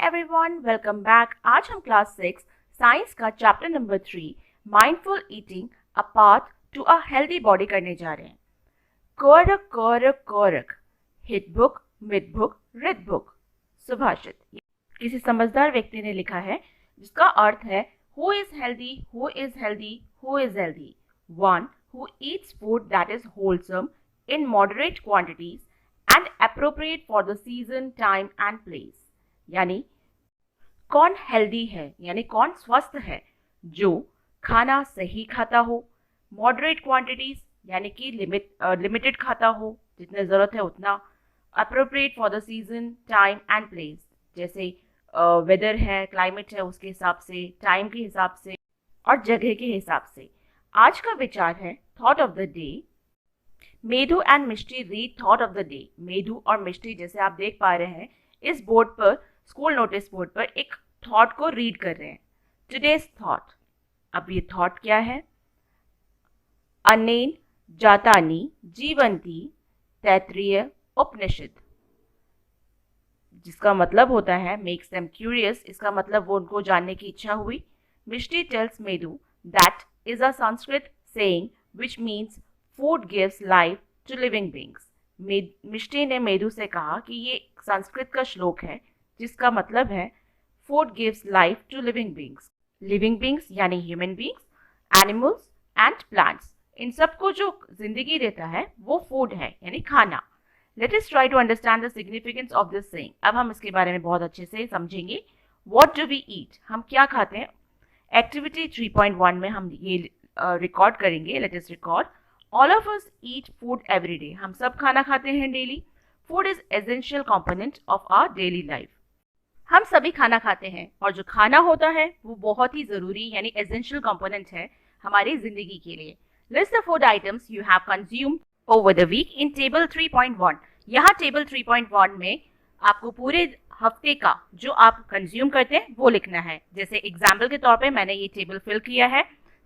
Everyone, welcome back. आज हम class 6 science का chapter number 3 mindful eating a path to a healthy body करने जा रहे हैं। कोरक कोरक कोरक, हिट बुक, मिड बुक, रिड बुक। सुभाषित किसी समझदार व्यक्ति ने लिखा है, जिसका अर्थ है who is healthy, who is healthy, who is healthy, one who eats food that is wholesome in moderate quantities and appropriate for the season, time and place। यानी कौन हेल्दी है, यानी कौन स्वस्थ है, जो खाना सही खाता हो, मॉडरेट क्वांटिटीज यानी कि लिमिटेड खाता हो, जितने ज़रूरत है उतना, appropriate for the season, time and place, जैसे वेदर है, क्लाइमेट है, उसके हिसाब से, टाइम के हिसाब से और जगह के हिसाब से। आज का विचार है thought of the day. Medhu and Mishti read thought of the day. Medhu और मिष्टी, जैसे आप देख पा रहे हैं, इस बोर्ड पर, स्कूल नोटिस बोर्ड पर एक थॉट को रीड कर रहे हैं। Today's thought. अब ये थॉट क्या है? अनेन जातानी जीवंती तैत्रीय उपनिषद, जिसका मतलब होता है मेक्स देम क्यूरियस। इसका मतलब वो उनको जानने की इच्छा हुई। Mishti tells Medhu that is a Sanskrit saying which means food gives life to living beings. Mishti ने मेधु से कहा कि ये संस्कृत का श्लोक है, जिसका मतलब है food gives life to living beings. Living beings यानी human beings, animals and plants, इन सबको जो जिंदगी देता है वो फूड है, यानी खाना। Let us try to understand the significance of this saying. अब हम इसके बारे में बहुत अच्छे से समझेंगे। व्हाट डू वी ईट, हम क्या खाते हैं। एक्टिविटी 3.1 में हम ये रिकॉर्ड करेंगे। Let us record. All of us eat food every day। हम सब खाना खाते हैं daily. Food is essential component of our daily life। हम सभी खाना खाते हैं और जो खाना होता है वो बहुत ही ज़रूरी यानी essential component है हमारी ज़िंदगी के लिए। List the food items you have consumed over the week in table 3.1। यहाँ table 3.1 में आपको पूरे हफ्ते का जो आप कंज्यूम करते हैं वो लिखना है। जैसे एग्जाम्पल के तौर पे मैंने ये टेबल फिल किया है।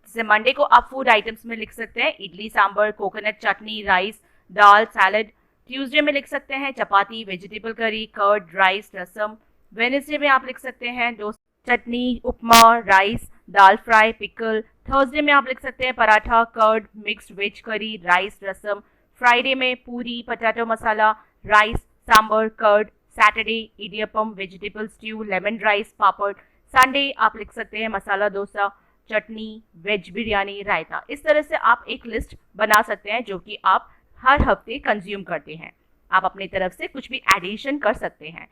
जैसे मंडे को आप फूड आइटम्स में लिख सकते हैं idli sambar, coconut chutney, rice, dal, salad. Tuesday में लिख सकते हैं chapati, vegetable curry, curd, rice, rasam. Wednesday में आप लिख सकते हैं dosa, chutney, upma, rice, dal fry, pickle. Thursday में आप लिख सकते हैं paratha, curd, mixed veg curry, rice, rasam. Friday में puri, potato masala, rice, sambar, curd. Saturday idiyappam, vegetable stew, lemon rice, papad. Sunday आप लिख सकते हैं मसाला डोसा, चटनी, वेज बिरयानी, रायता। इस तरह से आप एक लिस्ट बना सकते हैं जो कि आप हर हफ्ते कंज्यूम करते हैं। आप अपनी तरफ से कुछ भी एडिशन कर सकते हैं।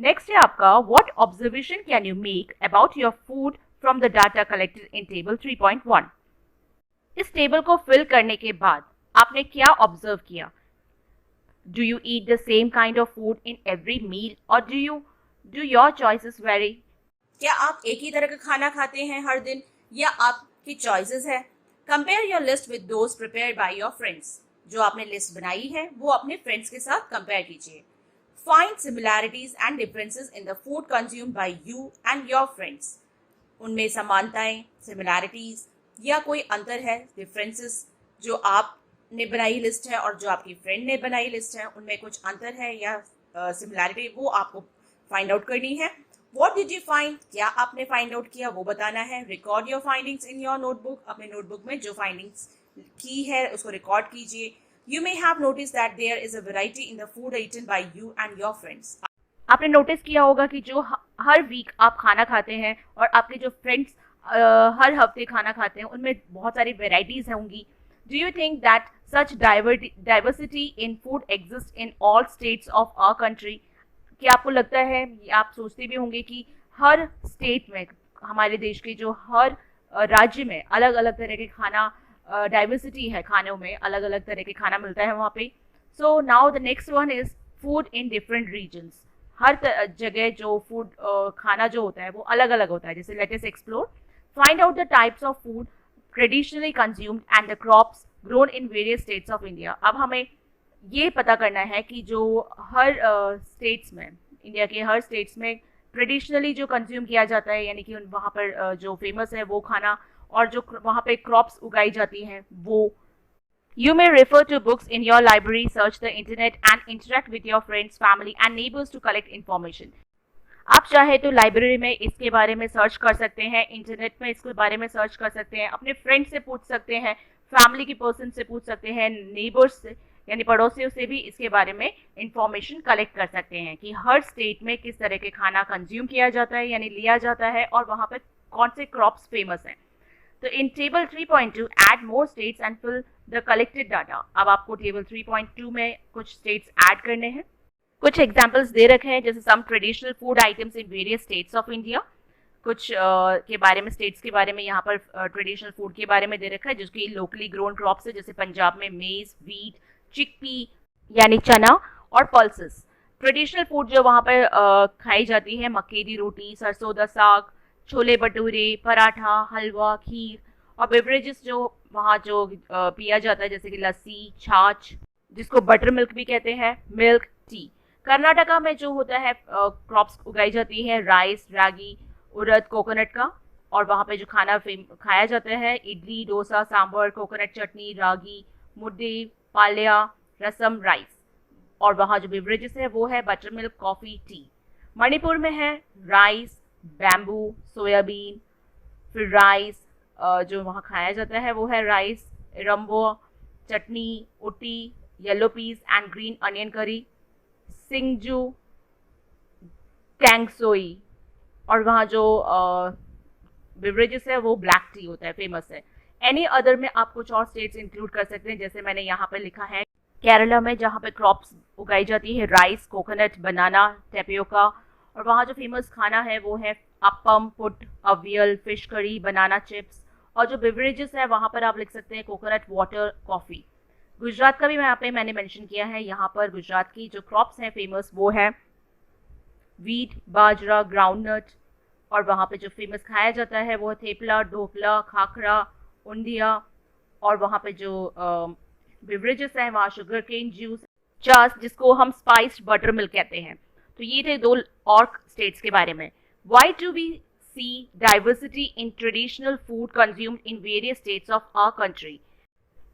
नेक्स्ट है आपका what observation can you make about your food from the data collected in table 3.1। इस टेबल को फिल करने के बाद आपने क्या ऑब्जर्व किया? Do you eat the same kind of food in every meal और डू योर चॉइसेस वेरी? क्या आप एक ही तरह का खाना खाते हैं हर दिन या आपकी चॉइसेस है? Compare your list with those prepared by your friends. जो आपने लिस्ट बनाई है वो अपने फ्रेंड्स के साथ कंपेयर कीजिए। Find similarities and differences in the food consumed by you and your friends. उनमें समानताएं, सिमिलैरिटीज या कोई अंतर है, डिफरेंसेस, जो आपने बनाई लिस्ट है और जो आपकी फ्रेंड ने बनाई लिस्ट है, उनमें कुछ अंतर है या सिमिलैरिटी, वो आपको फाइंड आउट करनी है। What did you find? क्या आपने फाइंड आउट किया वो बताना है। Record your findings in your notebook. अपने नोटबुक में जो फाइंडिंग्स की है उसको रिकॉर्ड कीजिए। You may have noticed that there is a variety in the food eaten by you and your friends। आपने नोटिस किया होगा कि जो हर वीक आप खाना खाते हैं और आपके जो फ्रेंड्स हर हफ्ते खाना खाते हैं, उनमें बहुत सारी वेराइटीज होंगी। Do you think that such diversity in food exists in all states of our country? क्या आपको लगता है, आप सोचते भी होंगे कि हर स्टेट में, हमारे देश के जो हर राज्य में अलग अलग तरह के खाना, डाइवर्सिटी है खानों में, अलग अलग तरह के खाना मिलता है वहाँ पे। So now the next one is food in different regions. हर जगह जो फूड खाना जो होता है वो अलग अलग होता है। जैसे let us explore. Find out the types of food traditionally consumed and the crops grown in various states of India. अब हमें ये पता करना है कि जो हर स्टेट्स में, इंडिया के हर स्टेट्स में ट्रेडिशनली जो कंज्यूम किया जाता है, यानी कि वहाँ पर जो फेमस है वो खाना, और जो वहाँ पे क्रॉप्स उगाई जाती हैं वो। You may refer to books in your library, search the internet and interact with your friends, family and neighbors to collect information। आप चाहे तो लाइब्रेरी में इसके बारे में सर्च कर सकते हैं, इंटरनेट में इसके बारे में सर्च कर सकते हैं, अपने फ्रेंड से पूछ सकते हैं, फैमिली की पर्सन से पूछ सकते हैं, नेबर्स से यानी पड़ोसियों से भी इसके बारे में इंफॉर्मेशन कलेक्ट कर सकते हैं कि हर स्टेट में किस तरह के खाना कंज्यूम किया जाता है यानी लिया जाता है और वहाँ पर कौन से क्रॉप्स फेमस हैं। तो in table 3.2 add more states and fill the collected data. अब आपको टेबल 3.2 में कुछ स्टेट्स ऐड करने हैं। कुछ एग्जाम्पल्स दे रखे हैं, जैसे some traditional food items in various states of India. कुछ के बारे में, स्टेट्स के बारे में यहाँ पर ट्रेडिशनल फूड के बारे में दे रखा है, जिसकी लोकली ग्रोन क्रॉप्स है, जैसे पंजाब में मेज, व्हीट, चिकपी यानी चना और पल्सेस। ट्रेडिशनल फूड जो वहाँ पर खाई जाती है, मक्के की रोटी, सरसों दा साग, छोले भटूरे, पराठा, हलवा, खीर। और बेवरेजेस जो वहाँ जो पिया जाता है, जैसे कि लस्सी, छाछ, जिसको बटर मिल्क भी कहते हैं, मिल्क टी। कर्नाटका में जो होता है क्रॉप्स उगाई जाती है, राइस, रागी, उड़द, कोकोनट का। और वहाँ पे जो खाना खाया जाता है, इडली, डोसा, सांभर, कोकोनट चटनी, रागी, मुद्दे, पालिया, रसम, राइस। और वहाँ जो बेवरेजेस है वो है butter milk, coffee, T. Manipur में है राइस, बैम्बू, सोयाबीन। फिर राइस जो वहाँ खाया जाता है वो है राइस, रम्बो, chutney, uti, yellow peas and green onion curry, singju, कैंगसोई। और वहाँ जो बेवरेजेस है वो ब्लैक टी होता है, फेमस है। एनी अदर में आप कुछ और स्टेट्स इंक्लूड कर सकते हैं, जैसे मैंने यहाँ पर लिखा है केरला में, जहाँ पे क्रॉप्स उगाई जाती है, राइस, कोकोनट, बनाना, टेपियोका। और वहाँ जो फेमस खाना है वो है appam, put, aviyal, fish curry, banana chips. और जो बेवरेजेस है वहाँ पर आप लिख सकते हैं कोकोनट वाटर, कॉफ़ी। गुजरात का भी मैंने मेंशन किया है। यहाँ पर गुजरात की जो क्रॉप्स हैं फेमस वो है वीट, बाजरा, ग्राउंडनट। और वहाँ पे जो फेमस खाया जाता है वो थेपला, ढोकला, खाखरा, उंदिया। और वहाँ पे जो बेवरेजेस हैं वहाँ शुगर केन जूस, चास, जिसको हम स्पाइस्ड बटर मिल्क कहते हैं। तो ये थे दो और स्टेट्स के बारे में। Why do we see diversity in traditional food consumed in various states of our country?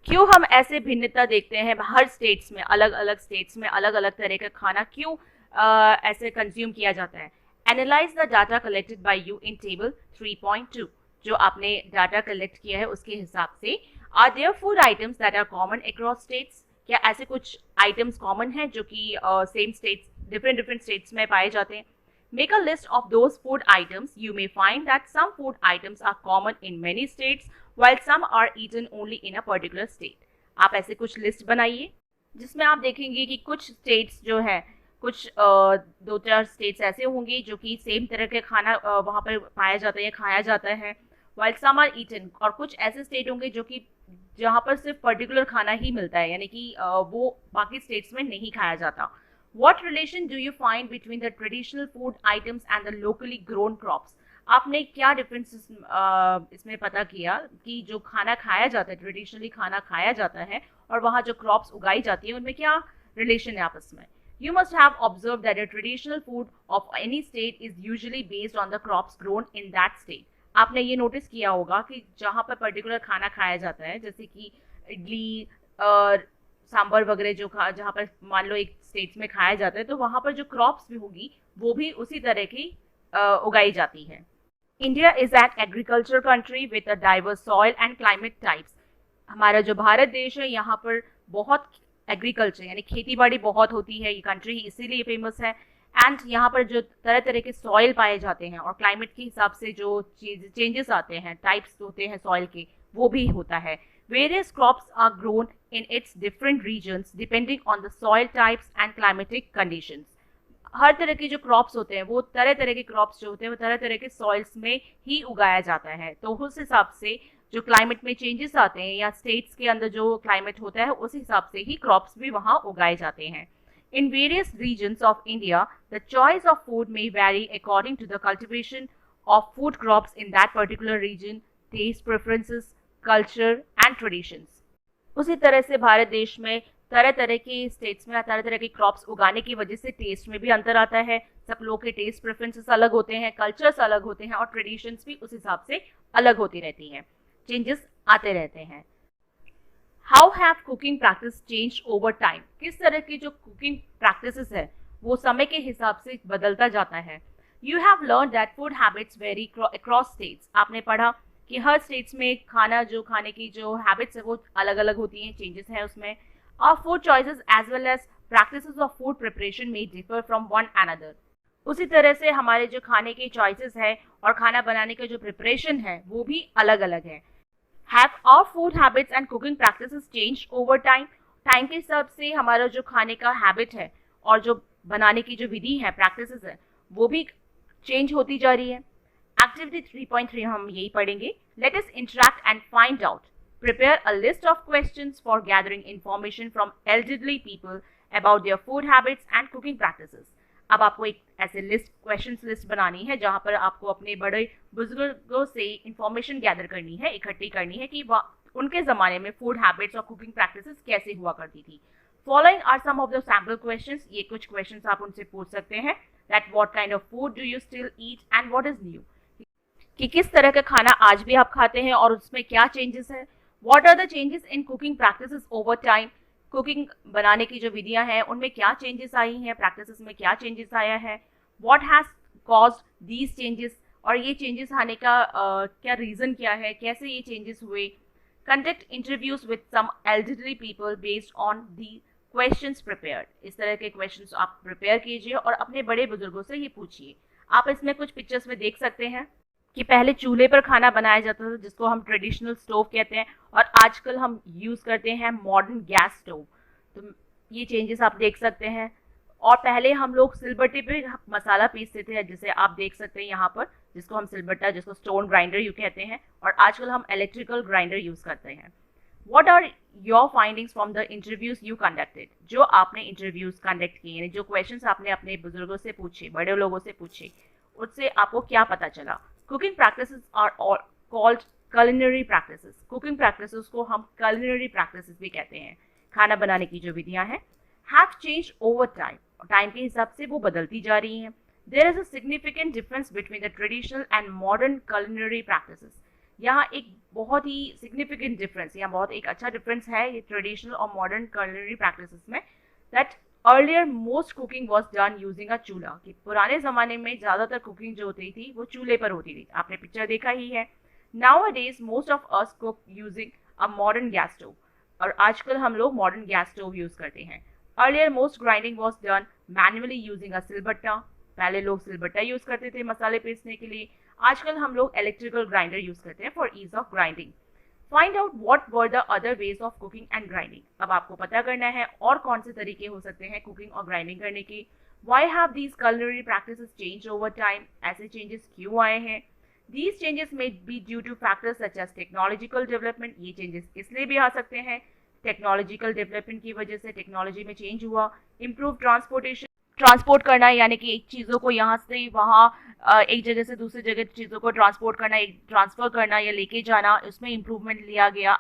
क्यों हम ऐसे भिन्नता देखते हैं हर स्टेट्स में, अलग अलग स्टेट्स में अलग अलग तरह का खाना क्यों ऐसे कंज्यूम किया जाता है? Analyse the data collected by you in table 3.2। जो आपने डाटा कलेक्ट किया है उसके हिसाब से, are there food items that are common across states? क्या ऐसे कुछ आइटम्स कॉमन हैं जो कि सेम स्टेट्स, डिफरेंट स्टेट्स में पाए जाते हैं? Make a list of those food items. You may find that some food items are common in many states while some are eaten only in a particular state. आप ऐसे कुछ list बनाइए जिसमें आप देखेंगे कि कुछ स्टेट्स जो है, कुछ 2-4 स्टेट्स ऐसे होंगे जो कि सेम तरह के खाना वहाँ पर पाया जाता है या खाया जाता है, while some are eaten। और कुछ ऐसे स्टेट होंगे जो कि जहाँ पर सिर्फ पर्टिकुलर खाना ही मिलता है, यानी कि वो बाकी स्टेट्स में नहीं खाया जाता। What relation do you find between the traditional food items and the locally grown crops? आपने क्या डिफरेंसेस इसमें पता किया कि जो खाना खाया जाता है, ट्रेडिशनली खाना खाया जाता है, और वहाँ जो क्रॉप्स उगाई जाती है उनमें क्या रिलेशन है आपस में? You must have observed that a traditional food of any state is usually based on the crops grown in that state. आपने ये नोटिस किया होगा कि जहाँ पर पर्टिकुलर खाना खाया जाता है, जैसे कि इडली, सांबर वगैरह जो जहाँ पर मान लो एक स्टेट्स में खाया जाता है, तो वहाँ पर जो क्रॉप्स भी होगी वो भी उसी तरह की उगाई जाती है। India is an agriculture country with a diverse soil and climate types. हमारा जो भारत देश है यहाँ पर बहुत एग्रीकल्चर यानी खेती बाड़ी बहुत होती है, ये कंट्री इसीलिए फेमस है। एंड यहाँ पर जो तरह तरह के सॉइल पाए जाते हैं और क्लाइमेट के हिसाब से जो चेंजेस आते हैं, टाइप्स होते हैं सॉइल के, वो भी होता है। Various crops are grown in its different regions depending on the soil types and climatic conditions. हर तरह के जो क्रॉप्स होते हैं वो तरह तरह के क्रॉप्स जो होते हैं वो तरह तरह के सॉइल्स में ही उगाया जाता है। तो उस हिसाब से जो क्लाइमेट में चेंजेस आते हैं या स्टेट्स के अंदर जो क्लाइमेट होता है उस हिसाब से ही क्रॉप्स भी वहाँ उगाए जाते हैं। In various regions of India, the choice of food may vary according to the cultivation of food crops in that particular region, taste preferences, culture and traditions. उसी तरह से भारत देश में तरह तरह के स्टेट्स में तरह तरह के क्रॉप्स उगाने की वजह से टेस्ट में भी अंतर आता है। सब लोग के टेस्ट प्रेफरेंसेस अलग होते हैं, कल्चर्स अलग होते हैं और ट्रेडिशंस भी उस हिसाब से अलग होती रहती हैं, चेंजेस आते रहते हैं। How have cooking practice change over time? किस तरह की जो कुकिंग प्रैक्टिसेस है वो समय के हिसाब से बदलता जाता है। You have learned that food habits vary across states. आपने पढ़ा कि हर स्टेट्स में खाने की जो हैबिट्स है वो अलग अलग होती हैं, चेंजेस हैं उसमें. Our food choices as well as practices of food preparation may differ from one another. उसी तरह से हमारे जो खाने के चॉइसेस है और खाना बनाने का जो प्रिपरेशन है वो भी अलग अलग है. Have our food habits and cooking practices changed over time? Time के हिसाब से हमारा जो खाने का हैबिट है और जो बनाने की जो विधि है, प्रैक्टिसेस है, वो भी चेंज होती जा रही है. एक्टिविटी 3.3 हम यही पढ़ेंगे. Let us interact and find out. Prepare a list of questions for gathering information from elderly people about their food habits and cooking practices. अब आपको एक ऐसे क्वेश्चंस लिस्ट बनानी है जहां पर आपको अपने बड़े बुजुर्गों से इंफॉर्मेशन गैदर करनी है, इकट्ठी करनी है कि उनके ज़माने में फूड हैबिट्स और कुकिंग प्रैक्टिसेस कैसे हुआ करती थी. Following are some of the sample questions. ये कुछ क्वेश्चंस आप उनसे पूछ सकते हैं. That what kind of food do you still eat and what is new. कि किस तरह का खाना आज भी आप खाते हैं और उसमें क्या चेंजेस है. What are the changes in cooking practices over time. Cooking बनाने की जो विधियां हैं उनमें क्या चेंजेस आई हैं, प्रैक्टिसेस में क्या चेंजेस आया है. What has caused these changes. और ये चेंजेस आने का क्या रीज़न क्या है, कैसे ये चेंजेस हुए. Conduct interviews with some elderly people based on the questions prepared. इस तरह के क्वेश्चंस आप प्रिपेयर कीजिए और अपने बड़े बुजुर्गों से ये पूछिए. आप इसमें कुछ पिक्चर्स में देख सकते हैं कि पहले चूल्हे पर खाना बनाया जाता था जिसको हम ट्रेडिशनल स्टोव कहते हैं और आजकल हम यूज़ करते हैं मॉडर्न गैस स्टोव. तो ये चेंजेस आप देख सकते हैं. और पहले हम लोग सिलबट्टे पे मसाला पीसते थे, जिसे आप देख सकते हैं यहाँ पर, जिसको हम सिलबट्टा, जिसको स्टोन ग्राइंडर यू कहते हैं, और आजकल हम इलेक्ट्रिकल ग्राइंडर यूज़ करते हैं. What are your findings from the interviews you conducted. जो आपने इंटरव्यूज कंडक्ट किए, यानी जो क्वेश्चंस आपने अपने बुजुर्गों से पूछे, बड़े लोगों से पूछे, उससे आपको क्या पता चला. Cooking practices are called culinary practices. Cooking practices को हम culinary practices भी कहते हैं. खाना बनाने की जो विधियाँ हैं have changed over time. Time के हिसाब से वो बदलती जा रही हैं. There is a significant difference between the traditional and modern culinary practices. यहाँ एक बहुत ही significant difference, यहाँ बहुत एक अच्छा difference है ये traditional और modern culinary practices में. That earlier most cooking was done using a चूल्हा. कि पुराने ज़माने में ज़्यादातर कुकिंग जो होती थी वो चूल्हे पर होती थी. आपने पिक्चर देखा ही है. Nowadays most of us cook using a modern gas stove. और आजकल हम लोग modern gas stove यूज़ करते हैं. Earlier most grinding was done manually using a सिलबट्टा. पहले लोग सिलबट्टा यूज़ करते थे मसाले पीसने के लिए. आजकल हम लोग इलेक्ट्रिकल ग्राइंडर यूज़ करते हैं for ease of grinding. Find out what were the other ways of cooking and grinding. अब आपको पता करना है और कौन से तरीके हो सकते हैं कुकिंग और ग्राइंडिंग करने के. Why have these culinary practices changed over time. ऐसे चेंजेस क्यों आए हैं. These changes may be due to factors such as technological development. ये changes इसलिए भी आ सकते हैं टेक्नोलॉजिकल डेवलपमेंट की वजह से, टेक्नोलॉजी में चेंज हुआ. इम्प्रूव ट्रांसपोर्टेशन, ट्रांसपोर्ट करना यानी कि एक चीज़ों को यहाँ से वहाँ एक जगह से दूसरी जगह चीज़ों को ट्रांसपोर्ट करना, एक ट्रांसफ़र करना या लेके जाना, उसमें इम्प्रूवमेंट लिया गया,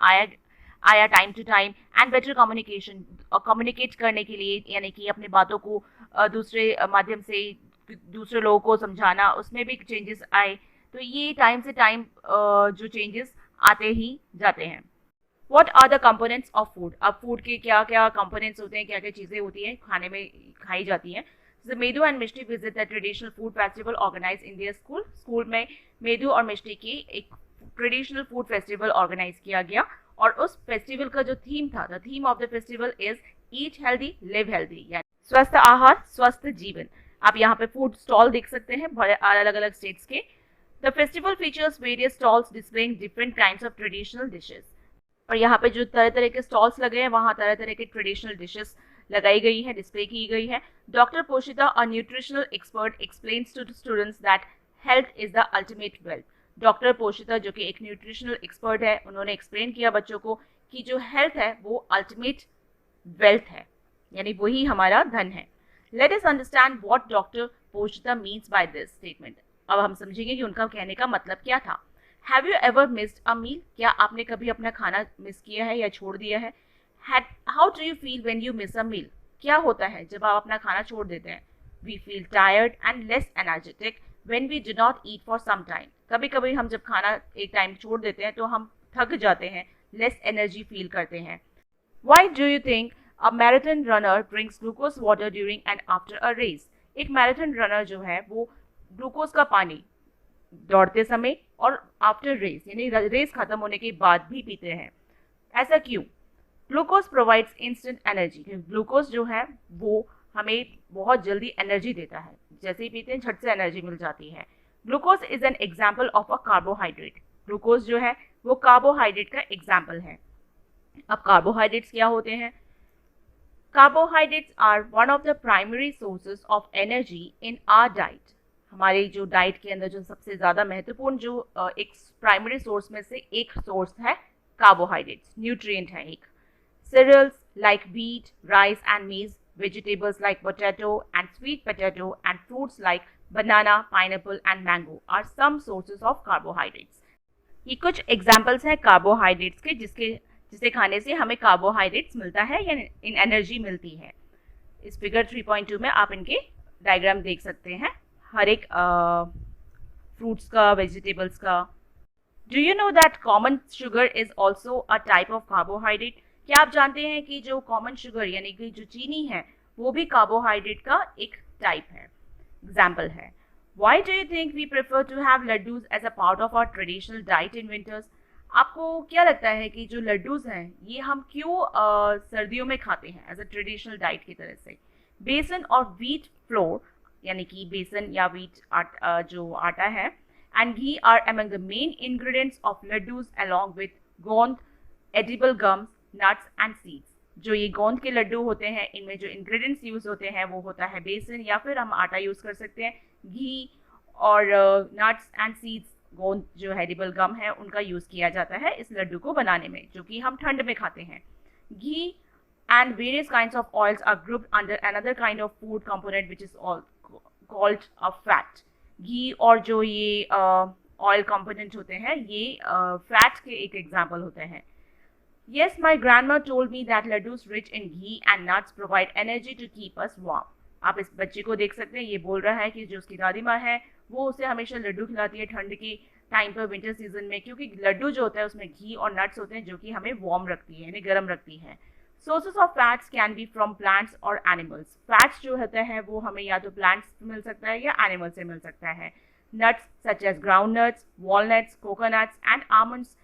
आया time to time. And better communication, communicate करने के लिए यानी कि अपनी बातों को दूसरे माध्यम से दूसरे लोगों को समझाना, उसमें भी चेंजेस आए. तो ये टाइम से टाइम जो चेंजेस आते ही जाते हैं. What are the components of food? अब फूड के क्या क्या कंपोनेंट्स होते हैं, क्या क्या चीज़ें होती हैं खाने में खाई जाती हैं. So Medu and Mishti visit the traditional food festival organise in their school. School में मेदू और मिष्टी की एक ट्रेडिशनल फूड फेस्टिवल ऑर्गेनाइज किया गया और उस फेस्टिवल का जो थीम था, the theme of the festival is eat healthy live healthy, यानी स्वस्थ आहार स्वस्थ जीवन. आप यहाँ पे फूड स्टॉल देख सकते हैं अलग अलग स्टेट्स के. The festival features various stalls displaying different kinds of traditional dishes. और यहाँ पे जो तरह तरह के स्टॉल्स लगे हैं वहाँ तरह तरह के ट्रेडिशनल डिशेस लगाई गई है, डिस्प्ले की गई है. Doctor Poshita, a nutritional expert, explains to students that health is the ultimate wealth. Doctor Poshita जो कि एक न्यूट्रिशनल एक्सपर्ट है, उन्होंने एक्सप्लेन किया बच्चों को कि जो हेल्थ है वो अल्टीमेट वेल्थ है, यानी वही हमारा धन है. Let us understand what doctor Poshita means by this statement. अब हम समझेंगे कि उनका कहने का मतलब क्या था. Have you ever missed a meal? क्या आपने कभी अपना खाना मिस किया है या छोड़ दिया है. How do you feel when you miss a meal? क्या होता है जब आप अपना खाना छोड़ देते हैं. We feel tired and less energetic when we do not eat for some time. कभी कभी हम जब खाना एक टाइम छोड़ देते हैं तो हम थक जाते हैं, less energy feel करते हैं. Why do you think a marathon runner drinks glucose water during and after a race? एक मैराथन रनर जो है वो ग्लूकोज का पानी दौड़ते समय और आफ्टर रेस यानी रेस खत्म होने के बाद भी पीते हैं। ऐसा क्यों? Glucose provides instant energy. Glucose जो है वो हमें बहुत जल्दी एनर्जी देता है, जैसे ही पीते हैं झट से एनर्जी मिल जाती है। Glucose is an example of a carbohydrate. Glucose जो है वो कार्बोहाइड्रेट का एग्जाम्पल है। अब कार्बोहाइड्रेट्स क्या होते हैं? Carbohydrates are one of the primary sources of energy in our diet. हमारे जो डाइट के अंदर जो सबसे ज़्यादा महत्वपूर्ण जो एक प्राइमरी सोर्स में से एक सोर्स है कार्बोहाइड्रेट्स, न्यूट्रिएंट है एक। Cereals like wheat, rice and maize, vegetables like potato and sweet potato and fruits like banana, pineapple and mango are some sources of carbohydrates. ये कुछ एग्जाम्पल्स हैं कार्बोहाइड्रेट्स के जिसे खाने से हमें कार्बोहाइड्रेट्स मिलता है या इन एनर्जी मिलती है। इस फिगर 3.2 में आप इनके डायग्राम देख सकते हैं, हर एक फ्रूट्स का, वेजिटेबल्स का। Do you know that common sugar is also a type of carbohydrate? क्या आप जानते हैं कि जो कॉमन शुगर यानी कि जो चीनी है वो भी कार्बोहाइड्रेट का एक टाइप है, एग्जाम्पल है। Why do you think we prefer to have laddus as a part of our traditional diet in winters? आपको क्या लगता है कि जो लड्डूज हैं ये हम क्यों सर्दियों में खाते हैं एज अ ट्रेडिशनल डाइट की तरह से? बेसन और व्हीट फ्लोर यानी कि बेसन या व्हीट जो आटा है and ghee are among the main ingredients of laddoos along with gond, edible gums, nuts and seeds. जो ये गोंद के लड्डू होते हैं इनमें जो इंग्रेडिएंट्स यूज होते हैं वो होता है बेसन या फिर हम आटा यूज कर सकते हैं, घी और नट्स एंड सीड्स, गोंद जो एडिबल गम है उनका यूज किया जाता है इस लड्डू को बनाने में, जो कि हम ठंड में खाते हैं। Ghee and various kinds of oils are grouped under another kind of food component which is called a fat. घी और जो ये ऑयल कंपोनेंट होते हैं ये फैट के एक एग्जाम्पल होते हैं। Yes, my grandma told me that laddus rich in ghee and nuts provide energy to keep us warm. आप इस बच्चे को देख सकते हैं, ये बोल रहा है कि जो उसकी दादी माँ है वो उसे हमेशा लड्डू खिलाती है ठंड के टाइम पर, विंटर सीजन में, क्योंकि लड्डू जो होता है उसमें घी और नट्स होते हैं जो कि हमें वार्म रखती है यानी गर्म रखती है। Sources of fats can be from plants और एनिमल्स। फैट्स जो होता है वो हमें या तो प्लांट्स से मिल सकता है या एनिमल से मिल सकता है। Nuts such as groundnuts, walnuts, coconuts and almonds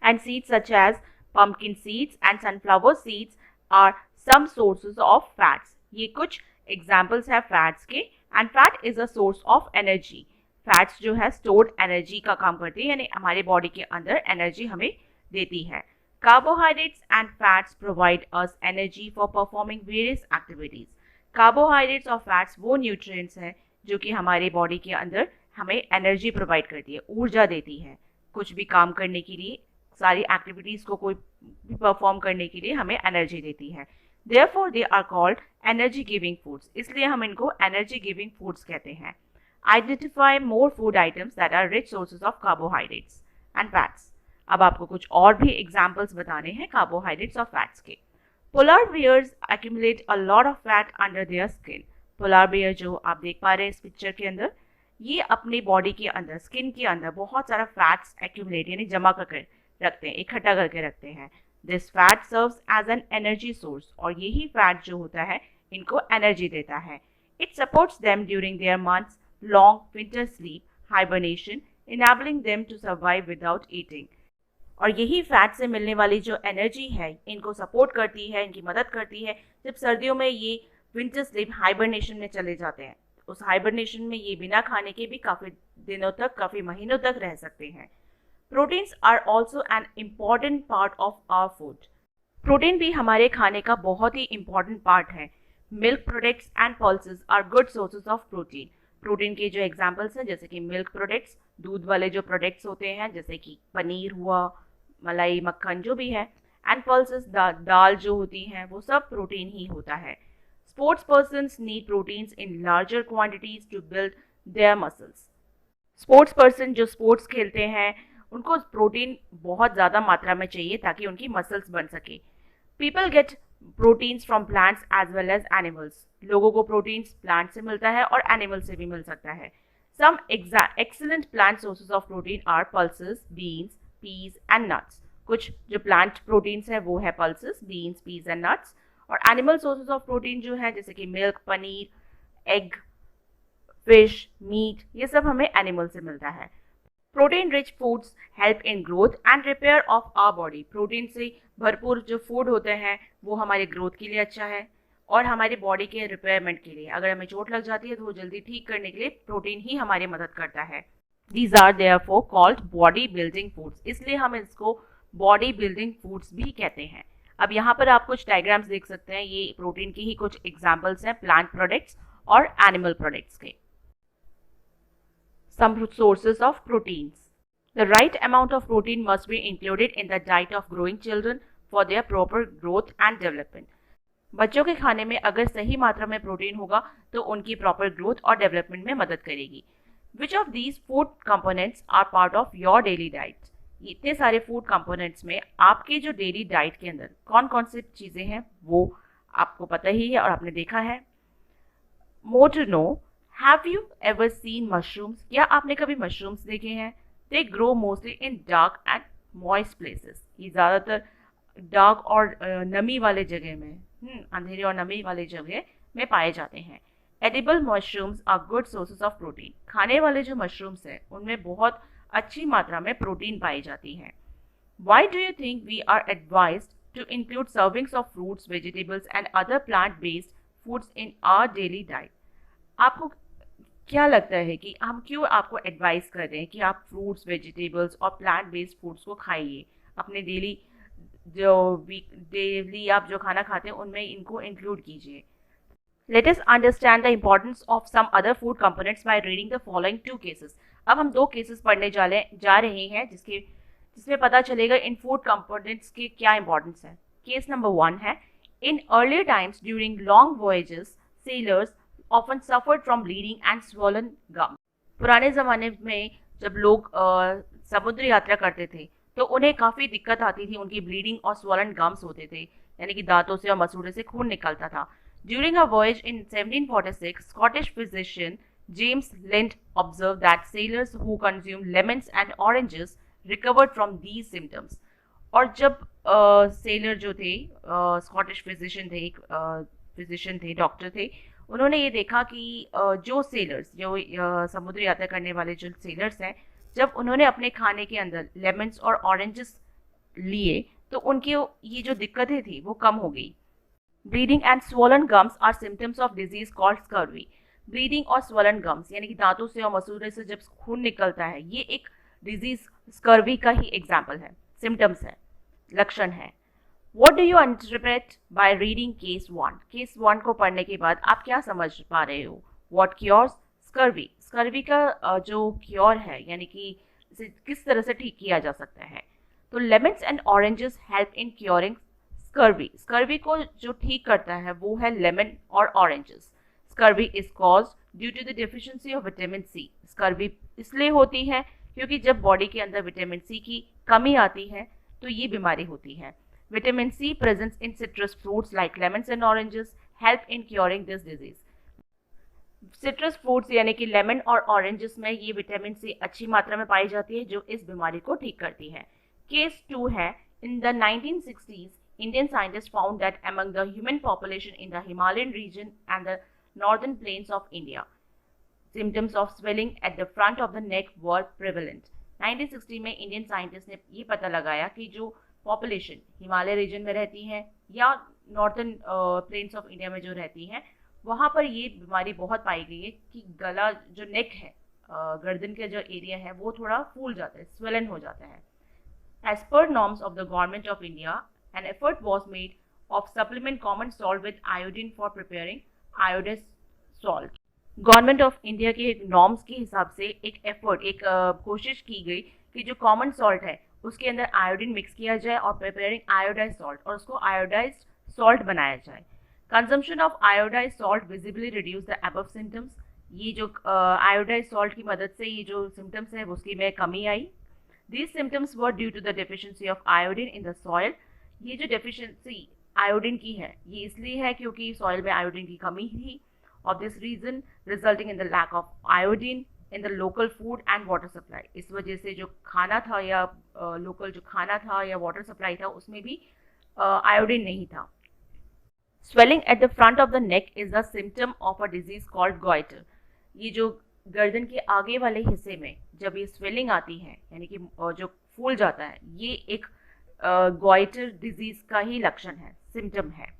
and seeds such as pumpkin seeds and sunflower seeds are some sources of fats. ये कुछ examples है fats के, and fat is a source of energy. Fats जो है stored energy का काम करती है यानी हमारे body के अंदर energy हमें देती है। Carbohydrates and fats provide us energy for performing various activities. Carbohydrates और fats वो nutrients हैं जो कि हमारे body के अंदर हमें energy provide करती है, ऊर्जा देती है कुछ भी काम करने के लिए, सारी एक्टिविटीज को कोई भी परफॉर्म करने के लिए हमें एनर्जी देती है। Therefore they are called energy giving foods. इसलिए हम इनको energy giving foods कहते हैं। Identify more food items that are rich sources of carbohydrates and fats. अब आपको कुछ और भी एग्जाम्पल्स बताने हैं कार्बोहाइड्रेट्स और फैट्स के। Polar bears accumulate a lot of fat under their skin. Polar bear जो आप देख पा रहे हैं इस पिक्चर के अंदर, ये अपनी बॉडी के अंदर, स्किन के अंदर बहुत सारा फैट्स एक्यूमुलेट यानी जमा करके रखते हैं, इकट्ठा करके रखते हैं। This fat serves as an energy source, और यही फैट जो होता है इनको एनर्जी देता है। It supports them during their months long winter sleep, hibernation, enabling them to survive without eating. और यही फैट से मिलने वाली जो एनर्जी है इनको सपोर्ट करती है, इनकी मदद करती है जब सर्दियों में ये विंटर स्लीप हाइबरनेशन में चले जाते हैं। उस हाइबरनेशन में ये बिना खाने के भी काफ़ी दिनों तक, काफ़ी महीनों तक रह सकते हैं। Proteins are also an important part of our food. Protein भी हमारे खाने का बहुत ही इम्पॉर्टेंट पार्ट है। Milk products and pulses are good sources of protein. Protein के जो एग्जाम्पल्स हैं जैसे कि मिल्क प्रोडक्ट्स, दूध वाले जो प्रोडक्ट्स होते हैं जैसे कि पनीर हुआ, मलाई, मक्खन जो भी है, एंड पल्सेस दाल जो होती हैं वो सब प्रोटीन ही होता है। Sports persons need proteins in larger quantities to build their muscles. Sports person जो स्पोर्ट्स खेलते हैं उनको प्रोटीन बहुत ज़्यादा मात्रा में चाहिए ताकि उनकी मसल्स बन सके। People get proteins from plants as well as animals. लोगों को प्रोटीन्स प्लांट से मिलता है और एनिमल से भी मिल सकता है। Some excellent plant sources of protein are pulses, beans, peas and nuts. कुछ जो प्लांट प्रोटीन्स हैं वो है pulses, beans, peas and nuts. और एनिमल सोर्सेज ऑफ प्रोटीन जो है जैसे कि milk, paneer, egg, fish, meat, ये सब हमें एनिमल से मिलता है। Protein rich foods help in growth and repair of our body. Protein से भरपूर जो फूड होते हैं वो हमारे ग्रोथ के लिए अच्छा है और हमारी बॉडी के रिपेयरमेंट के लिए। अगर हमें चोट लग जाती है तो वो जल्दी ठीक करने के लिए प्रोटीन ही हमारी मदद करता है। These are therefore called body building foods, इसलिए हम इसको बॉडी बिल्डिंग फूड्स भी कहते हैं। अब यहाँ पर आप कुछ डायग्राम्स देख सकते हैं, ये प्रोटीन की ही कुछ एग्जाम्पल्स हैं प्लांट प्रोडक्ट्स और एनिमल प्रोडक्ट्स के। Some sources of proteins. The right amount of protein must be included in the diet of growing children for their proper growth and development. बच्चों के खाने में अगर सही मात्रा में प्रोटीन होगा तो उनकी प्रॉपर ग्रोथ और डेवलपमेंट में मदद करेगी। Which of these food components are part of your daily diet? इतने सारे फूड कंपोनेंट्स में आपके जो डेली डाइट के अंदर कौन कौन सी चीज़ें हैं वो आपको पता ही है और आपने देखा है। More to know, have you ever seen mushrooms? क्या आपने कभी मशरूम्स देखे हैं? They grow mostly in dark and moist places. ये ज़्यादातर डार्क और नमी वाले जगह में, अंधेरे और नमी वाले जगह में पाए जाते हैं। Edible mushrooms are good sources of protein. खाने वाले जो मशरूम्स हैं उनमें बहुत अच्छी मात्रा में प्रोटीन पाई जाती है। Why do you think we are advised to include servings of fruits, vegetables and other plant-based foods in our daily diet? आपको क्या लगता है कि हम क्यों आपको एडवाइस कर रहे हैं कि आप फ्रूट्स, वेजिटेबल्स और प्लांट बेस्ड फूड्स को खाइए अपने डेली आप जो खाना खाते हैं उनमें इनको इंक्लूड कीजिए। Let us understand the importance of some other food components by reading the following two cases. अब हम दो केसेस पढ़ने जा रहे हैं जिसमें पता चलेगा इन फूड कंपोनेंट्स के क्या इंपॉर्टेंस है। केस नंबर 1 है, in earlier times during long voyages sellers often suffered from bleeding and swollen gums. पुराने ज़माने में जब लोग समुद्र यात्रा करते थे तो उन्हें काफ़ी दिक्कत आती थी, उनकी ब्लीडिंग और swollen gums होते थे, यानी कि दांतों से और मसूड़े से खून निकलता था। During a voyage in 1746, Scottish physician James Lind observed that sailors who consumed lemons and oranges recovered from these symptoms. और जब सेलर जो थे, स्कॉटिश फिजिशियन थे, डॉक्टर थे, उन्होंने ये देखा कि जो सेलर्स, जो समुद्र यात्रा करने वाले जो सेलर्स हैं, जब उन्होंने अपने खाने के अंदर लेमन्स और ऑरेंजेस लिए तो उनकी ये जो दिक्कतें थी वो कम हो गई। Bleeding and swollen gums are symptoms of disease called scurvy. Bleeding और स्वॉलन गम्स यानी कि दांतों से और मसूड़े से जब खून निकलता है, ये एक डिजीज स्कर्वी का ही एग्जाम्पल है, सिम्टम्स है, लक्षण है। What do you interpret by reading case 1? Case 1 को पढ़ने के बाद आप क्या समझ पा रहे हो? What cures scurvy? स्कर्वी का जो क्योर है यानी कि इसे किस तरह से ठीक किया जा सकता है। तो lemons and oranges help in curing scurvy. Scurvy को जो ठीक करता है वो है लेमन और oranges. Scurvy is caused due to the deficiency of vitamin C. Scurvy इसलिए होती है क्योंकि जब बॉडी के अंदर विटामिन सी की कमी आती है तो ये बीमारी होती है। Vitamin C present in citrus fruits like lemons and oranges help in curing this disease. Citrus fruits यानी कि लेमन और ऑरेंजेस में ये विटामिन सी अच्छी मात्रा में पाई जाती है जो इस बीमारी को ठीक करती है। केस 2 है, in the 1960s, Indian scientists found that among the human population in the Himalayan region and the northern plains of India, symptoms of swelling at the front of the neck were prevalent. 1960 में Indian scientist ने ये पता लगाया कि जो population Himalaya reason में रहती हैं या नॉर्थन प्लेन्स ऑफ इंडिया में जो रहती हैं वहाँ पर ये बीमारी बहुत पाई गई है कि गला जो नेक है, गर्दन का जो एरिया है वो थोड़ा फूल जाता है, स्वेलन हो जाता है। As per norms of the government of India an effort was made of supplement common salt with iodine for preparing iodised salt. Government of India के नॉर्म्स के हिसाब से एक एफर्ट, एक कोशिश की गई कि जो कॉमन सॉल्ट है उसके अंदर आयोडीन मिक्स किया जाए और प्रिपेयरिंग आयोडाइज्ड सॉल्ट, और उसको आयोडाइज्ड सॉल्ट बनाया जाए। Consumption of iodised salt visibly reduce the above symptoms. ये जो आयोडाइज्ड सॉल्ट की मदद से ये जो सिम्टम्स है उसकी में कमी आई। These symptoms were due to the deficiency of iodine in the soil. ये जो डेफिशिएंसी आयोडीन की है ये इसलिए है क्योंकि सॉइल में आयोडीन की कमी थी। Of this reason resulting in the lack of iodine in the local food and water supply. इस वजह से जो खाना था या लोकल जो खाना था या वाटर सप्लाई था उसमें भी आयोडीन नहीं था। Swelling at the front of the neck is the symptom of a disease called goitre. ये जो गर्दन के आगे वाले हिस्से में जब ये स्वेलिंग आती है, यानी कि जो फूल जाता है, ये एक गॉइटर डिजीज का ही लक्षण है, सिम्टम है।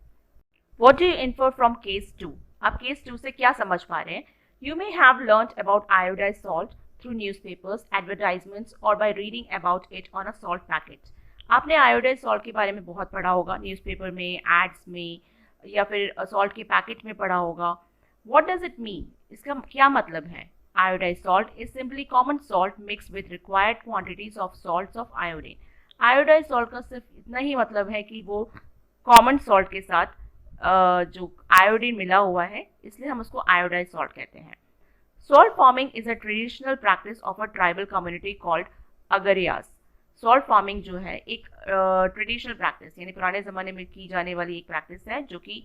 What do you infer from case 2? आप केस 2 से क्या समझ पा रहे हैं? You may have learnt about iodized salt through newspapers, advertisements or by reading about it on a salt packet. आपने आयोडाइज सॉल्ट के बारे में बहुत पढ़ा होगा, न्यूज़पेपर में, एड्स में, या फिर सॉल्ट के पैकेट में पढ़ा होगा। What does it mean? इसका क्या मतलब है? Iodized salt is simply common salt mixed with required quantities of salts of iodine. Iodized salt का सिर्फ इतना ही मतलब है कि वो कॉमन सॉल्ट के साथ जो आयोडीन मिला हुआ है, इसलिए हम उसको आयोडाइज सॉल्ट कहते हैं। Salt farming is a traditional practice of a tribal community called Agariyas. Salt farming जो है एक ट्रेडिशनल प्रैक्टिस, यानी पुराने ज़माने में की जाने वाली एक प्रैक्टिस है जो कि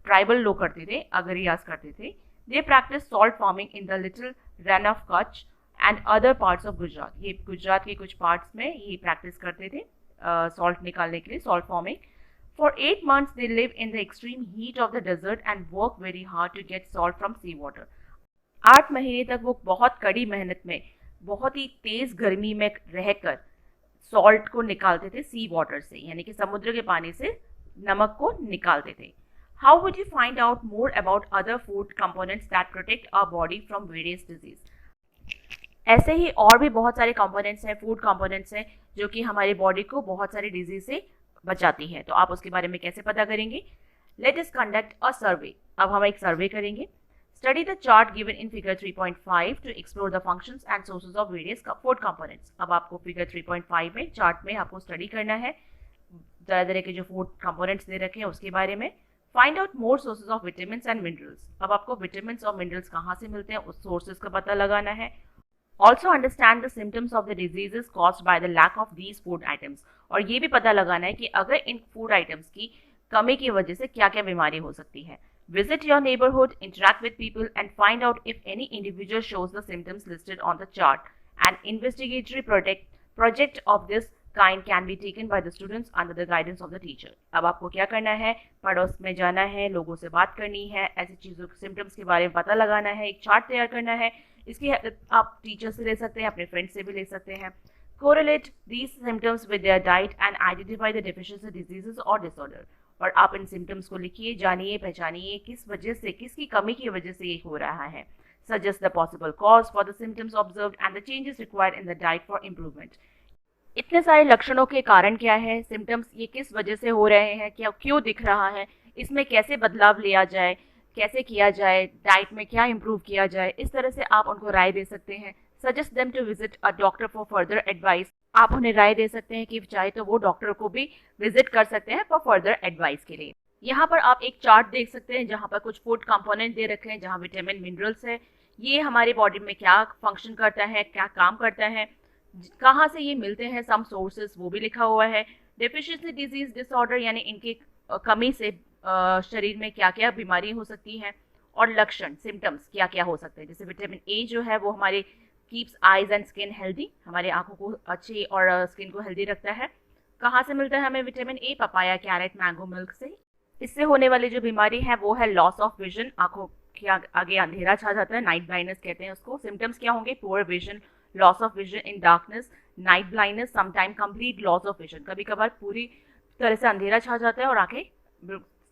ट्राइबल लोग करते थे, अगरियास करते थे। They practice salt farming in the Little Rann of Kutch and other parts of Gujarat. ये गुजरात के कुछ पार्ट्स में ये प्रैक्टिस करते थे सॉल्ट निकालने के लिए, salt farming. For 8 months, they live in the extreme heat of the desert and work very hard to get salt from sea water. 8 महीने तक वो बहुत कड़ी मेहनत में, बहुत ही तेज गर्मी में रहकर सॉल्ट को निकालते थे सी वाटर से, यानी कि समुद्र के पानी से नमक को निकालते थे। How would you find out more about other food components that protect our body from various disease? ऐसे ही और भी बहुत सारे कंपोनेंट्स हैं, फूड कंपोनेंट्स हैं, जो कि हमारी बॉडी को बहुत सारी डिजीज से बचाती है। तो आप उसके बारे में कैसे पता करेंगे? Let us conduct a survey. अब हम एक सर्वे करेंगे। Study the chart given in figure 3.5 to explore the functions and sources of various food components. अब आपको फिगर 3.5 में चार्ट में आपको स्टडी करना है तरह तरह के जो फूड कंपोनेंट्स दे रखे हैं उसके बारे में। Find out more sources of vitamin and minerals. अब आपको विटामिन और मिनरल्स कहाँ से मिलते हैं उस सोर्सेज का पता लगाना है। Also understand the symptoms of the diseases caused by the lack of these food items. और ये भी पता लगाना है कि अगर इन फूड आइटम्स की कमी की वजह से क्या क्या बीमारी हो सकती है। Visit your neighborhood, interact with people and find out if any individual shows the symptoms listed on the chart. An investigatory project of this kind can be taken by the students under the guidance of the teacher. अब आपको क्या करना है? पड़ोस में जाना है, लोगों से बात करनी है, ऐसी चीज़ों के सिम्टम्स के बारे में पता लगाना है, एक चार्ट तैयार करना है। इसकी हेल्प आप टीचर से ले सकते हैं, अपने फ्रेंड से भी ले सकते हैं। Correlate these symptoms with their diet and identify the deficiency diseases or disorder. और आप इन सिम्टम्स को लिखिए, जानिए, पहचानिए किस वजह से, किसकी कमी की वजह से ये हो रहा है। Suggest the possible cause for the symptoms observed and the changes required in the diet for improvement. इतने सारे लक्षणों के कारण क्या है, सिम्टम्स ये किस वजह से हो रहे हैं, क्या क्यों दिख रहा है, इसमें कैसे बदलाव लिया जाए, कैसे किया जाए, डाइट में क्या इम्प्रूव किया जाए, इस तरह से आप उनको राय दे सकते हैं। Suggest them to visit a doctor for further advice. आप उन्हें राय दे सकते हैं कि चाहे तो वो डॉक्टर को भी विजिट कर सकते हैं फॉर फर्दर एडवाइस के लिए। यहाँ पर आप एक चार्ट देख सकते हैं जहाँ पर कुछ फूड कंपोनेंट दे रखे हैं, जहाँ विटामिन मिनरल्स है, ये हमारी बॉडी में क्या फंक्शन करता है, क्या काम करता है, कहाँ से ये मिलते हैं, सम सोर्सेज वो भी लिखा हुआ है। डेफिशिएंसी डिजीज डिसऑर्डर, यानी इनकी कमी से शरीर में क्या क्या बीमारी हो सकती है, और लक्षण सिम्टम्स क्या क्या हो सकते हैं। जैसे विटामिन ए जो है वो हमारे keeps eyes and skin healthy, हमारे आंखों को अच्छी और स्किन को हेल्दी रखता है। कहाँ से मिलता है हमें vitamin A? Papaya, carrot, mango milk से। इससे होने वाली जो बीमारी है वो है लॉस ऑफ विजन, आंखों के आगे अंधेरा छा जाता है, नाइट ब्लाइंडनेस कहते हैं उसको। सिम्टम्स क्या होंगे? Poor vision, loss of vision in darkness, night blindness, sometime complete loss of vision, कभी कभार पूरी तरह से अंधेरा छा जाता है और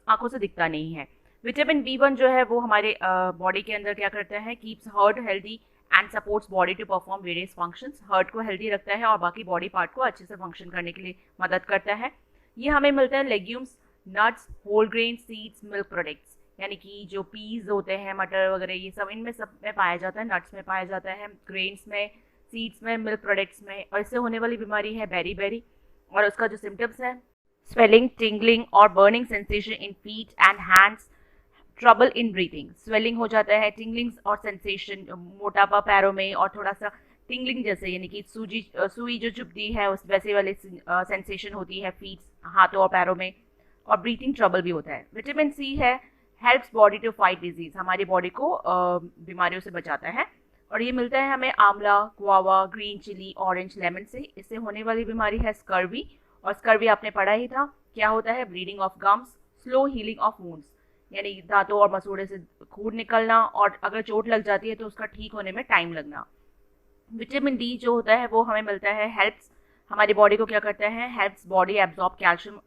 आंखों से दिखता नहीं है। विटामिन B1 जो है वो हमारे बॉडी के अंदर क्या करता है? Keeps heart healthy and supports body to perform various functions. Heart को हेल्दी रखता है और बाकी बॉडी पार्ट को अच्छे से फंक्शन करने के लिए मदद करता है। ये हमें मिलता है legumes, nuts, whole grain, seeds, milk products, यानी कि जो पीज होते हैं, मटर वगैरह, ये सब इनमें सब में पाया जाता है, नट्स में पाया जाता है, ग्रेन्स में, सीड्स में, मिल्क प्रोडक्ट्स में। और इससे होने वाली बीमारी है बेरी, और उसका जो सिम्टम्स है स्वेलिंग, टिंगलिंग और burning sensation in feet and hands, trouble in breathing, swelling हो जाता है, टिंगलिंग और सेंसेशन, मोटापा पैरों में और थोड़ा सा टिंगलिंग जैसे, यानी कि सुई जो चुभती है उस वैसे वाले सेंसेशन होती है फीट, हाथों और पैरों में, और ब्रीथिंग ट्रबल भी होता है। विटामिन सी है, helps body to fight disease, हमारी बॉडी को बीमारियों से बचाता है। और ये मिलता है हमें amla, guava, green chilli, orange, lemon से। इससे होने वाली बीमारी है स्कर्वी, और स्कर्वी आपने पढ़ा ही था, क्या होता है? Bleeding of gums, slow healing of wounds, यानी दांतों और मसूड़े से खून निकलना, और अगर चोट लग जाती है तो उसका ठीक होने में टाइम लगना। विटामिन डी जो होता है वो हमें मिलता है, हेल्प्स हमारी बॉडी को क्या करता है, helps body absorb calcium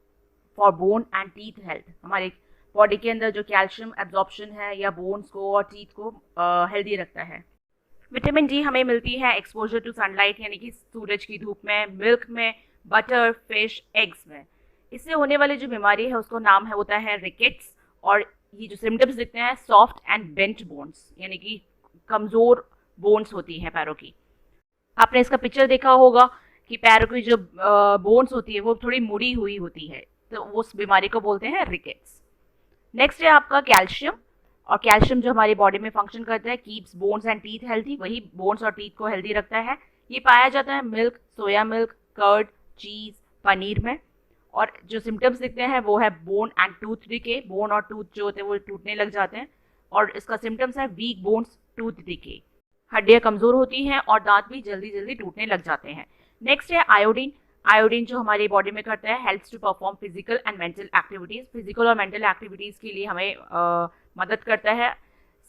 for bone and teeth health. हमारे बॉडी के अंदर जो कैल्शियम एब्जॉर्प्शन है या बोन्स को और टीथ को हेल्दी रखता है। विटामिन डी हमें मिलती है एक्सपोजर टू सनलाइट, यानी कि सूरज की धूप में, मिल्क में, बटर, फिश, एग्स में। इससे होने वाली जो बीमारी है उसको नाम है होता है रिकेट्स। और ये जो सिम्टम्स दिखते हैं, सॉफ्ट एंड बेंट बोन्स, यानी कि कमज़ोर बोन्स होती हैं पैरों की। आपने इसका पिक्चर देखा होगा कि पैरों की जो बोन्स होती है वो थोड़ी मुड़ी हुई होती है, तो उस बीमारी को बोलते हैं रिकेट्स। नेक्स्ट है आपका कैल्शियम। और कैल्शियम जो हमारी बॉडी में फंक्शन करता है, keeps bones and teeth healthy, वही बोन्स और टीथ को हेल्दी रखता है। ये पाया जाता है मिल्क, सोया मिल्क, कर्ड, चीज़, पनीर में। और जो सिम्टम्स दिखते हैं वो है bone and tooth decay, bone और टूथ जो होते हैं वो टूटने लग जाते हैं। और इसका सिम्टम्स है वीक बोन्स, टूथ डिके, हड्डियाँ कमज़ोर होती हैं और दांत भी जल्दी जल्दी टूटने लग जाते हैं। नेक्स्ट है आयोडीन। आयोडीन जो हमारी बॉडी में करता है, helps to perform physical and mental activities. Physical और मेंटल एक्टिविटीज़ के लिए हमें मदद करता है।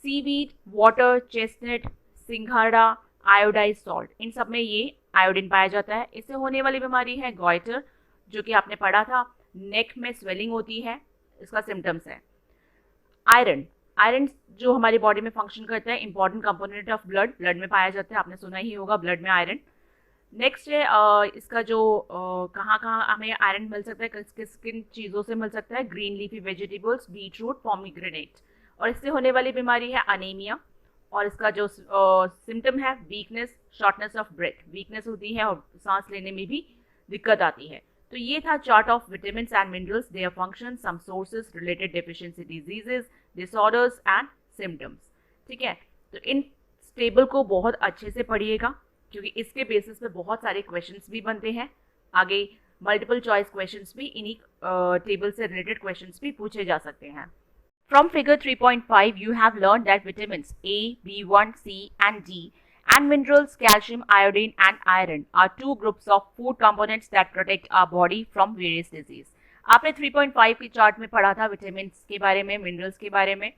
सीवीड, वाटर, चेस्टनट, सिंघाड़ा, आयोडाइज सॉल्ट, इन सब में ये आयोडीन पाया जाता है। इससे होने वाली बीमारी है गॉइटर, जो कि आपने पढ़ा था, नेक में स्वेलिंग होती है, इसका सिम्टम्स है। आयरन, आयरन जो हमारी बॉडी में फंक्शन करता है, important component of blood, blood में पाया जाता है, आपने सुना ही होगा ब्लड में आयरन। नेक्स्ट है इसका जो कहाँ कहाँ हमें आयरन मिल सकता है, किस किन चीज़ों से मिल सकता है, green leafy vegetables, beetroot, pomegranate. और इससे होने वाली बीमारी है अनीमिया। और इसका जो सिम्टम है weakness, shortness of breath, weakness होती है और सांस लेने में भी दिक्कत आती है। तो ये था chart of vitamins and minerals, their function, some sources, related deficiency diseases, disorders and symptoms. ठीक है, तो इन टेबल को बहुत अच्छे से पढ़िएगा, क्योंकि इसके बेसिस पे बहुत सारे क्वेश्चंस भी बनते हैं। आगे मल्टीपल चॉइस क्वेश्चंस भी, इन्हीं टेबल से रिलेटेड क्वेश्चंस भी पूछे जा सकते हैं। From figure 3.5, you have learned that vitamins A, B1, C and D and minerals calcium, iodine and iron are two groups of food components that protect our body from various disease. आपने 3.5 की chart में पढ़ा था vitamin के बारे में, minerals के बारे में,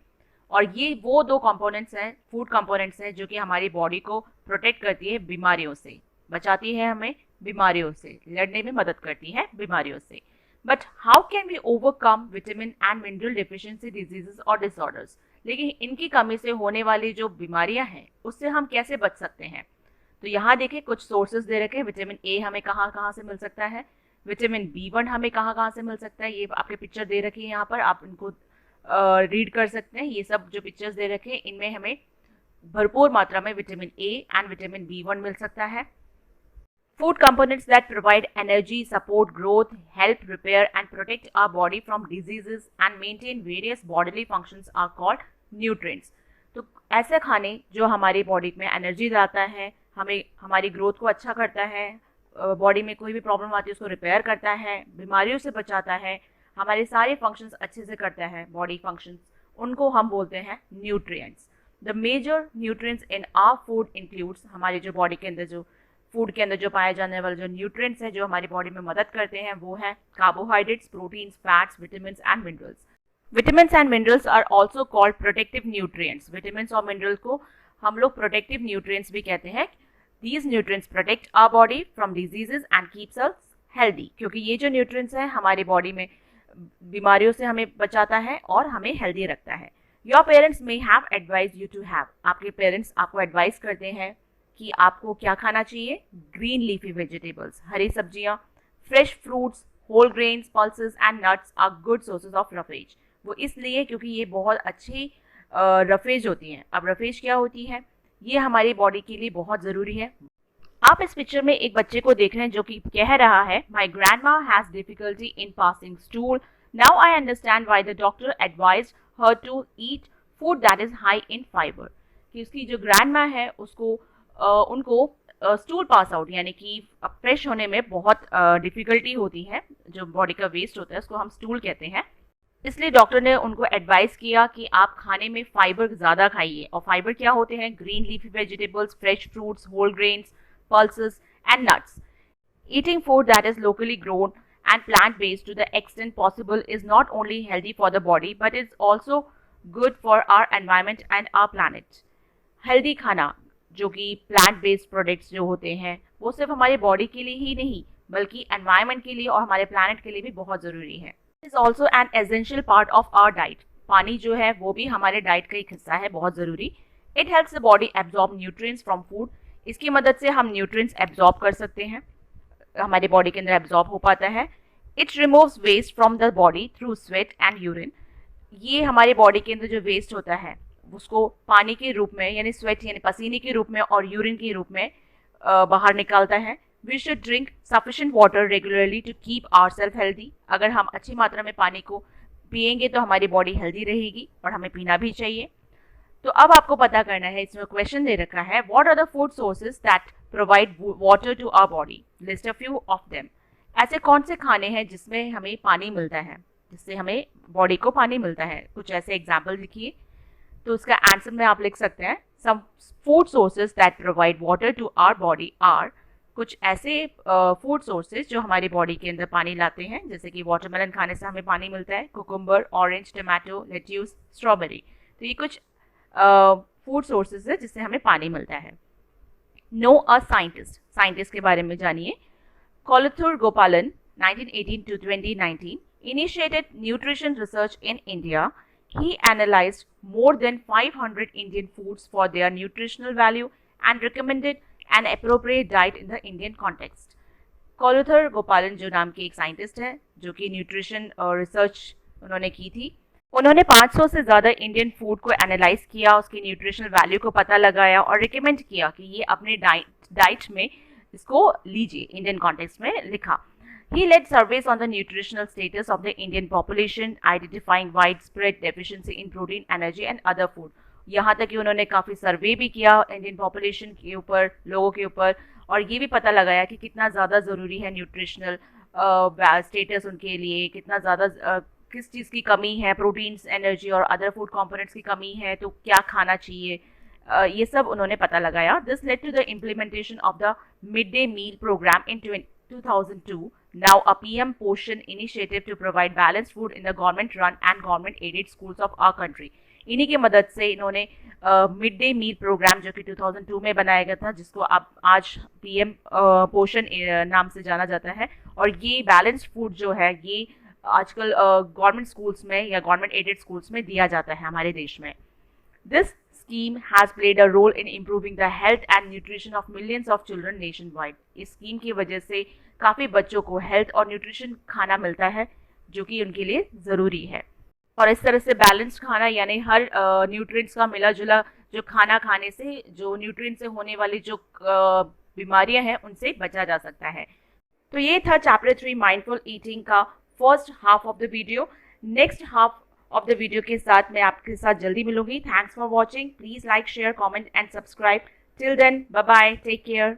और ये वो दो कंपोनेंट्स हैं, फूड कंपोनेंट्स हैं, जो कि हमारी बॉडी को प्रोटेक्ट करती है बीमारियों से, बचाती है हमें बीमारियों से, लड़ने में मदद करती है बीमारियों से। But how can we overcome vitamin and mineral deficiency diseases और डिसऑर्डर्स? लेकिन इनकी कमी से होने वाली जो बीमारियां हैं उससे हम कैसे बच सकते हैं? तो यहाँ देखिए कुछ सोर्सेज दे रखे हैं। विटामिन ए हमें कहाँ कहाँ से मिल सकता है, विटामिन B1 हमें कहाँ कहाँ से मिल सकता है, ये आपके पिक्चर दे रखी है यहाँ पर, आप इनको रीड कर सकते हैं। ये सब जो पिक्चर्स दे रखे हैं इनमें हमें भरपूर मात्रा में vitamin A and vitamin B1 मिल सकता है। Food components that provide energy, support growth, help repair and protect our body from diseases and maintain various bodily functions are called nutrients. तो ऐसे खाने जो हमारी बॉडी में एनर्जी लाता है, हमें हमारी ग्रोथ को अच्छा करता है, बॉडी में कोई भी प्रॉब्लम आती है उसको रिपेयर करता है, बीमारियों से बचाता है, हमारे सारे फंक्शंस अच्छे से करता है, बॉडी फंक्शंस, उनको हम बोलते हैं nutrients. The major nutrients in our food includes, हमारी जो बॉडी के अंदर जो फूड के अंदर जो पाए जाने वाले जो न्यूट्रिएंट्स हैं जो हमारी बॉडी में मदद करते हैं वो है carbohydrates, proteins, fats, vitamins and minerals. Vitamins and minerals are also called protective nutrients. Vitamins और मिनरल्स को हम लोग प्रोटेक्टिव न्यूट्रिएंट्स भी कहते हैं। These nutrients protect our body from diseases and keeps us healthy, क्योंकि ये जो न्यूट्रिएंट्स हैं हमारी बॉडी में बीमारियों से हमें बचाता है और हमें हेल्दी रखता है। Your parents may have advise you to have, आपके पेरेंट्स आपको एडवाइस करते हैं कि आपको क्या खाना चाहिए, ग्रीन लीफी वेजिटेबल्स, हरी सब्जियां, fresh fruits, whole grains, pulses and nuts are good sources of roughage. वो इसलिए क्योंकि ये बहुत अच्छी रफेज होती हैं। अब रफेज क्या होती है, ये हमारी बॉडी के लिए बहुत ज़रूरी है। आप इस पिक्चर में एक बच्चे को देख रहे हैं जो कि कह रहा है, my grandma has difficulty in passing stool, now I understand why the doctor advised her to eat food that is high in fibre. कि उसकी जो ग्रैंडमा है उसको उनको स्टूल पास आउट यानी कि फ्रेश होने में बहुत डिफ़िकल्टी होती है, जो बॉडी का वेस्ट होता है उसको हम स्टूल कहते हैं। इसलिए डॉक्टर ने उनको एडवाइस किया कि आप खाने में फाइबर ज़्यादा खाइए। और फाइबर क्या होते हैं, green leafy vegetables, fresh fruits, whole grains, pulses and nuts. Eating food that is locally grown and plant-based to the extent possible is not only healthy for the body but is also good for our environment and our planet. Healthy खाना जो कि plant based products जो होते हैं वो सिर्फ हमारी body के लिए ही नहीं बल्कि एनवायरनमेंट के लिए और हमारे प्लानट के लिए भी बहुत ज़रूरी है. It is also an essential part of our diet. पानी जो है वो भी हमारे डाइट का एक हिस्सा है, बहुत ज़रूरी. It helps the body absorb nutrients from food. इसकी मदद से हम न्यूट्रिएंट्स एब्जॉर्ब कर सकते हैं, हमारे बॉडी के अंदर एब्जॉर्ब हो पाता है. It removes waste from the body through sweat and urine. ये हमारे बॉडी के अंदर जो वेस्ट होता है उसको पानी के रूप में यानी स्वेट यानी पसीने के रूप में और यूरिन के रूप में बाहर निकालता है. We should drink sufficient water regularly to keep ourself healthy. अगर हम अच्छी मात्रा में पानी को पिएंगे तो हमारी बॉडी हेल्दी रहेगी और हमें पीना भी चाहिए. तो अब आपको पता करना है, इसमें क्वेश्चन दे रखा है, what are the food sources that provide water to our body. List a few of them. ऐसे कौन से खाने हैं जिसमें हमें पानी मिलता है, जिससे हमें बॉडी को पानी मिलता है. कुछ ऐसे एग्जाम्पल लिखिए. तो उसका आंसर में आप लिख सकते हैं, some food sources that provide water to our body are. कुछ ऐसे फूड सोर्सेज जो हमारी बॉडी के अंदर पानी लाते हैं, जैसे कि वाटरमेलन खाने से हमें पानी मिलता है, cucumber, orange, tomato, lettuce, strawberry. तो ये कुछ फूड सोर्सेज है जिससे हमें पानी मिलता है. No a scientist. साइंटिस्ट के बारे में जानिए. कोलथुर गोपालन 1918 to 2019 initiated nutrition research in India. He analyzed more than 500 Indian foods for their nutritional value and recommended an appropriate diet in the Indian context. कोलथुर गोपालन जो नाम के एक साइंटिस्ट है जो कि न्यूट्रिशन और रिसर्च उन्होंने की थी. उन्होंने 500 से ज़्यादा इंडियन फूड को एनालाइज किया, उसकी न्यूट्रिशनल वैल्यू को पता लगाया और रिकमेंड किया कि ये अपने डाइट में इसको लीजिए. इंडियन कॉन्टेक्स्ट में लिखा. He led surveys on the nutritional status of the Indian population, identifying widespread deficiency in protein, energy and other food. यहाँ तक कि उन्होंने काफ़ी सर्वे भी किया इंडियन पॉपुलेशन के ऊपर, लोगों के ऊपर, और ये भी पता लगाया कि कितना ज़्यादा ज़रूरी है न्यूट्रिशनल स्टेटस उनके लिए, कितना ज़्यादा किस चीज़ की कमी है, प्रोटीन्स, एनर्जी और अदर फूड कंपोनेंट्स की कमी है तो क्या खाना चाहिए. ये सब उन्होंने पता लगाया. This led to the implementation of the mid day meal programme in 2002, now a PM Poshan initiative to provide balanced food in the government-run and government-aided schools of our country. इन्हीं की मदद से इन्होंने मिड डे मील प्रोग्राम जो कि 2002 में बनाया गया था, जिसको अब आज PM पोषण नाम से जाना जाता है, और ये बैलेंस्ड फूड जो है ये आजकल गवर्नमेंट स्कूल्स में या गवर्नमेंट एडेड स्कूल्स में दिया जाता है हमारे देश में. This scheme has played a role in improving the health and nutrition of millions of children nationwide. इस स्कीम की वजह से काफ़ी बच्चों को हेल्थ और न्यूट्रिशन खाना मिलता है जो कि उनके लिए ज़रूरी है. और इस तरह से बैलेंस्ड खाना यानी हर न्यूट्रिएंट्स का मिला जुला जो खाना खाने से जो न्यूट्रिएंट से होने वाली जो बीमारियां हैं उनसे बचा जा सकता है. तो ये था चैप्टर 3 माइंडफुल ईटिंग का first half of the video. Next half of the video के साथ मैं आपके साथ जल्दी मिलूंगी. Thanks for watching. Please like, share, comment and subscribe. Till then, bye bye, take care.